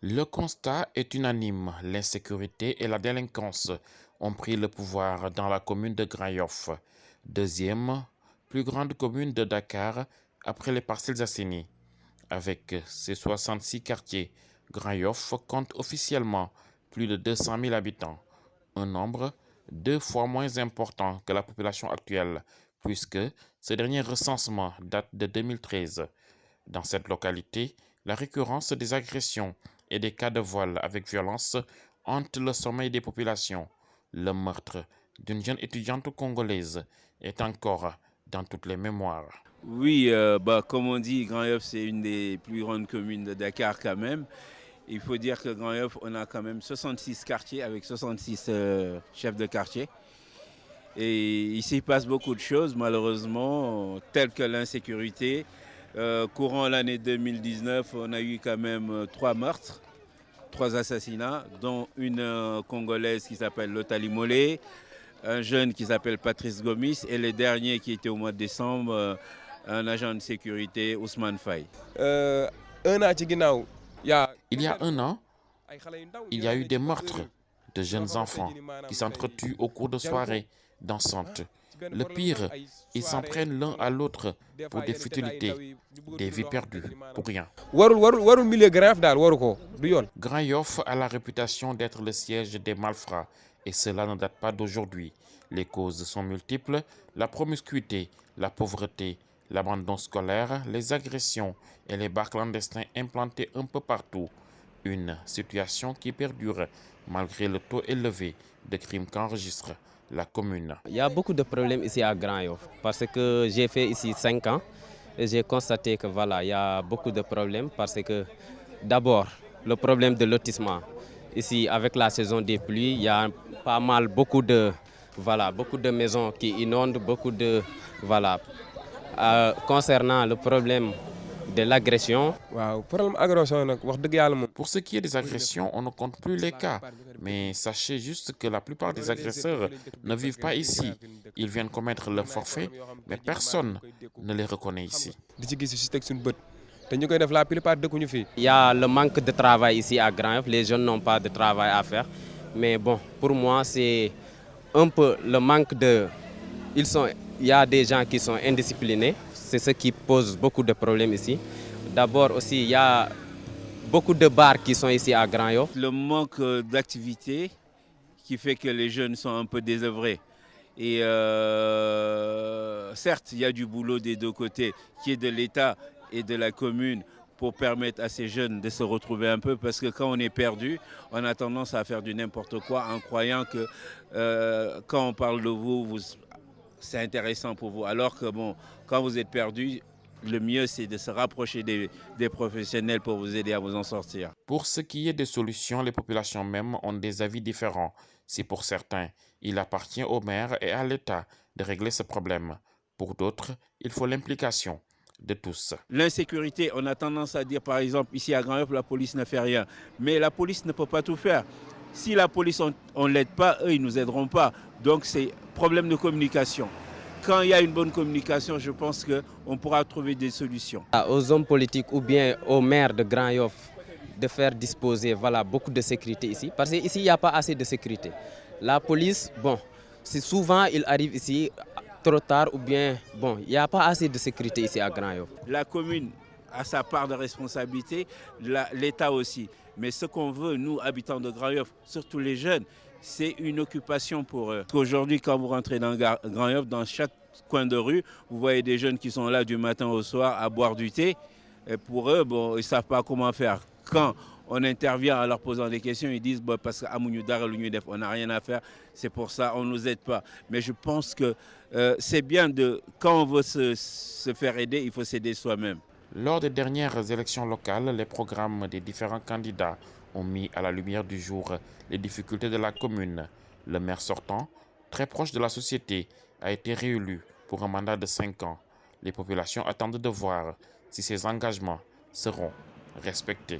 Le constat est unanime. L'insécurité et la délinquance ont pris le pouvoir dans la commune de Grand Yoff, deuxième plus grande commune de Dakar après les Parcelles Assainies. Avec ses 66 quartiers, Grand Yoff compte officiellement plus de 200 000 habitants, un nombre 2 fois moins important que la population actuelle, puisque ce dernier recensement date de 2013. Dans cette localité, la récurrence des agressions et des cas de vol avec violence hante le sommeil des populations. Le meurtre d'une jeune étudiante congolaise est encore dans toutes les mémoires. Oui, comme on dit, Grand Yoff, c'est une des plus grandes communes de Dakar quand même. Il faut dire que Grand Yoff, on a quand même 66 quartiers avec 66 chefs de quartier. Et ici, il passe beaucoup de choses, malheureusement, telles que l'insécurité. Courant l'année 2019, on a eu quand même 3 meurtres, 3 assassinats, dont une Congolaise qui s'appelle Lotali Molé, un jeune qui s'appelle Patrice Gomis et le dernier qui était au mois de décembre, un agent de sécurité, Ousmane Faye. Il y a un an, il y a eu des meurtres de jeunes enfants qui s'entretuent au cours de soirées dansantes. Le pire, ils s'en prennent l'un à l'autre pour des futilités, des vies perdues, pour rien. Grand Yoff a la réputation d'être le siège des malfrats et cela ne date pas d'aujourd'hui. Les causes sont multiples, la promiscuité, la pauvreté, l'abandon scolaire, les agressions et les bars clandestins implantés un peu partout. Une situation qui perdure malgré le taux élevé de crimes qu'enregistre la commune. Il y a beaucoup de problèmes ici à Grand Yoff parce que j'ai fait ici 5 ans et j'ai constaté que voilà, il y a beaucoup de problèmes parce que d'abord le problème de lotissement. Ici avec la saison des pluies, il y a pas mal beaucoup de maisons qui inondent, beaucoup de voilà. Concernant le problème de l'agression. Pour ce qui est des agressions, on ne compte plus les cas. Mais sachez juste que la plupart des agresseurs ne vivent pas ici. Ils viennent commettre leur forfait, mais personne ne les reconnaît ici. Il y a le manque de travail ici à Grand Yoff. Les jeunes n'ont pas de travail à faire. Mais bon, pour moi, c'est un peu le manque de... Il y a des gens qui sont indisciplinés. C'est ce qui pose beaucoup de problèmes ici. D'abord aussi, il y a beaucoup de bars qui sont ici à Grand Yoff. Le manque d'activité qui fait que les jeunes sont un peu désœuvrés. Et certes, il y a du boulot des deux côtés, qui est de l'État et de la commune, pour permettre à ces jeunes de se retrouver un peu, parce que quand on est perdu, on a tendance à faire du n'importe quoi en croyant que quand on parle de vous, c'est intéressant pour vous. Alors que bon, quand vous êtes perdu, le mieux c'est de se rapprocher des professionnels pour vous aider à vous en sortir. Pour ce qui est des solutions, les populations même ont des avis différents. Si pour certains, il appartient au maire et à l'État de régler ce problème. Pour d'autres, il faut l'implication de tous. L'insécurité, on a tendance à dire par exemple ici à Grand Yoff, la police ne fait rien. Mais la police ne peut pas tout faire. Si la police, on ne l'aide pas, eux, ils ne nous aideront pas. Donc c'est problème de communication. Quand il y a une bonne communication, je pense qu'on pourra trouver des solutions. Aux hommes politiques ou bien aux maires de Grand Yoff de faire disposer beaucoup de sécurité ici. Parce qu'ici, il n'y a pas assez de sécurité. La police, c'est souvent, il arrive ici trop tard ou bien, il n'y a pas assez de sécurité ici à Grand Yoff. La commune a sa part de responsabilité, l'État aussi. Mais ce qu'on veut, nous, habitants de Grand Yoff, surtout les jeunes, c'est une occupation pour eux. Aujourd'hui, quand vous rentrez dans Grand Yoff, dans chaque coin de rue, vous voyez des jeunes qui sont là du matin au soir à boire du thé. Et pour eux, ils ne savent pas comment faire. Quand on intervient en leur posant des questions, ils disent parce qu'à Mounioudar, on n'a rien à faire, c'est pour ça, on ne nous aide pas. Mais je pense que c'est bien quand on veut se faire aider, il faut s'aider soi-même. Lors des dernières élections locales, les programmes des différents candidats ont mis à la lumière du jour les difficultés de la commune. Le maire sortant, très proche de la société, a été réélu pour un mandat de 5 ans. Les populations attendent de voir si ces engagements seront respectés.